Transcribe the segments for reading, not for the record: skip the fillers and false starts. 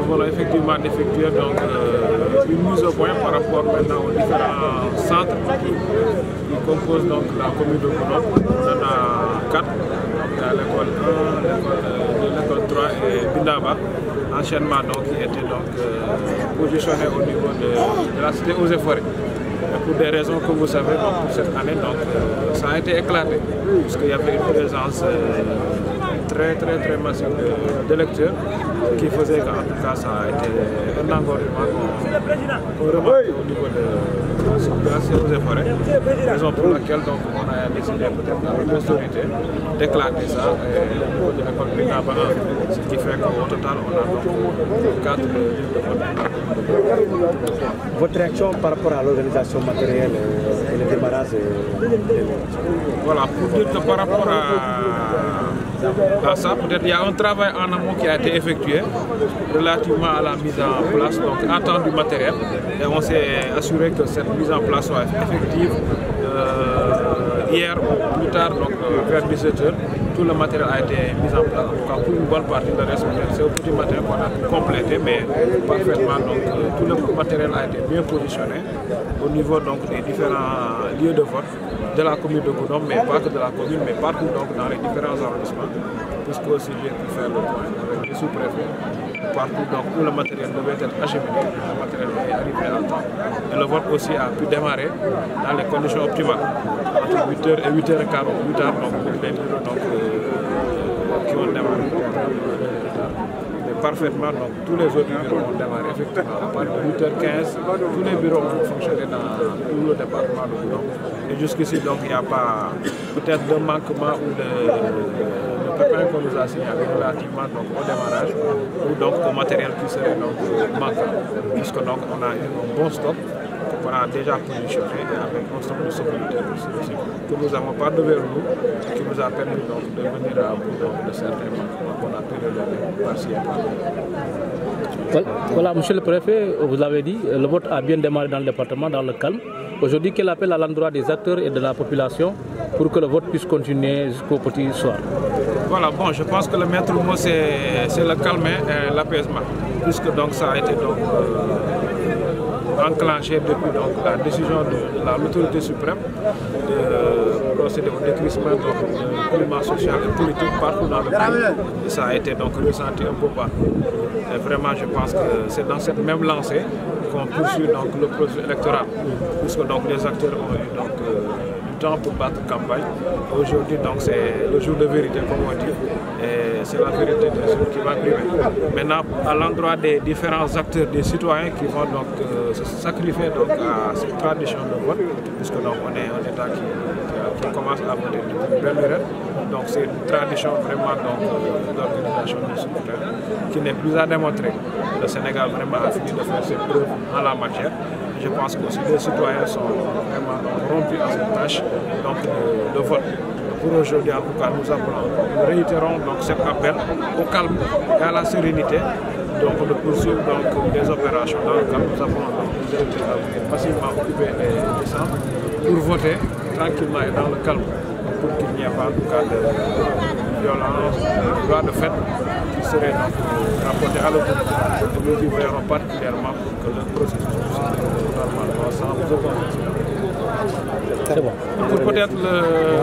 nous venons effectivement d'effectuer une mise au point par rapport maintenant aux différents centres qui composent donc la commune de Goudomp. On en a 4, l'école 1, l'école 3 et Bindaba. Enchaînement donc, qui était positionné au niveau de la cité aux Forêts. Pour des raisons que vous savez, donc, pour cette année, ça a été éclaté, puisqu'il y avait une présence très massive d'électeurs, qui faisait qu'en tout cas ça a été un engorgement qu'on remarque au niveau de la cité aux Forêts. Raison pour laquelle donc, on a décidé peut-être avec l'autorité d'éclater ça au niveau de l'école Bindaba 1, ce qui fait qu'au total on a donc 4 villes de vote. Votre réaction par rapport à l'organisation matérielle et le démarrage Voilà, pour dire que par rapport à ça, peut-être il y a un travail en amont qui a été effectué relativement à la mise en place, donc en temps du matériel, et on s'est assuré que cette mise en place soit effective hier ou plus tard, donc vers 17h. Tout le matériel a été mis en place, en tout cas pour une bonne partie, le reste c'est au petit matériel qu'on a pu compléter, mais parfaitement, donc tout le matériel a été bien positionné au niveau donc, des différents lieux de vote de la commune de Goudomp, mais pas que de la commune, mais partout donc, dans les différents arrondissements, puisque aussi j'ai pu faire le point avec les sous-préfets, partout donc, où le matériel devait être acheminé, le matériel est arrivé à temps. Et le vote aussi a pu démarrer dans les conditions optimales, entre 8h et 8h40, 8h donc, pour les bureaux donc, qui ont démarré. Mais parfaitement, donc, tous les autres bureaux ont démarré effectivement. À partir de 8h15, tous les bureaux ont fonctionné dans tout le département de Goudomp. Et jusqu'ici, donc, il n'y a pas peut-être de manquement ou de pépin qu'on nous a signalé relativement donc, au démarrage ou donc au matériel qui serait donc, manquant. Puisque donc, on a eu un bon stock qu'on a déjà positionné et avec un stock de sécurité que nous n'avons pas devant nous, qui nous a permis donc, de venir à bout de certains manquements qu'on a pu relever par-ci et par-là. Voilà, monsieur le préfet, vous l'avez dit, le vote a bien démarré dans le département, dans le calme. Aujourd'hui, quel appel à l'endroit des acteurs et de la population pour que le vote puisse continuer jusqu'au petit soir? Voilà, bon, je pense que le maître mot c'est le calme et l'apaisement, puisque donc ça a été donc, enclenché depuis donc, la décision de l'autorité suprême de procéder au décrissement du climat social et politique partout dans le pays. Et ça a été donc ressenti un peu partout. Et vraiment, je pense que c'est dans cette même lancée qu'on poursuit donc, le processus électoral, puisque donc, les acteurs ont eu donc, du temps pour battre campagne. Aujourd'hui, donc, c'est le jour de vérité, comme on dit, et c'est la vérité de ceux qui va primer. Maintenant, à l'endroit des différents acteurs, des citoyens qui vont donc se sacrifier donc, à cette tradition de vote, puisque donc, on est un État qui commence à voter depuis une belle lurette. Donc c'est une tradition vraiment d'organisation du scrutin qui n'est plus à démontrer. Le Sénégal vraiment a fini de faire ses preuves en la matière. Je pense que aussi les citoyens sont vraiment rompus à cette tâche donc, de vote. Pour aujourd'hui, en tout cas, nous appelons, nous réitérons donc, cet appel au calme et à la sérénité donc, de poursuivre donc, des opérations dans le calme. Nous appelons donc, les électeurs à venir facilement occuper les centres pour voter tranquillement et dans le calme, pour qu'il n'y ait pas en tout cas de violence, de fait qui serait donc rapporté à l'autorité. Nous y veillerons particulièrement pour que le processus puisse se dérouler normalement sans aucun incident. Pour peut-être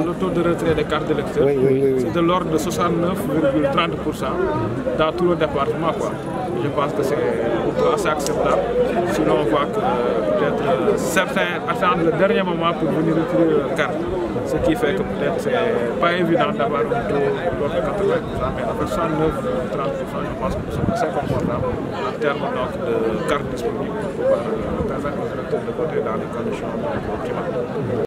le taux de retrait des cartes d'électeurs, c'est de l'ordre de 69,30% dans tout le département. Quoi. Je pense que c'est assez acceptable. Sinon, on voit que peut-être certains attendent le dernier moment pour venir retirer leur carte. Ce qui fait que peut-être c'est pas évident d'avoir un taux de 80%, mais avec 69,30%, je pense que nous sommes assez confortables en termes donc, de cartes disponibles pour pouvoir permettre aux électeurs de voter dans les conditions optimales.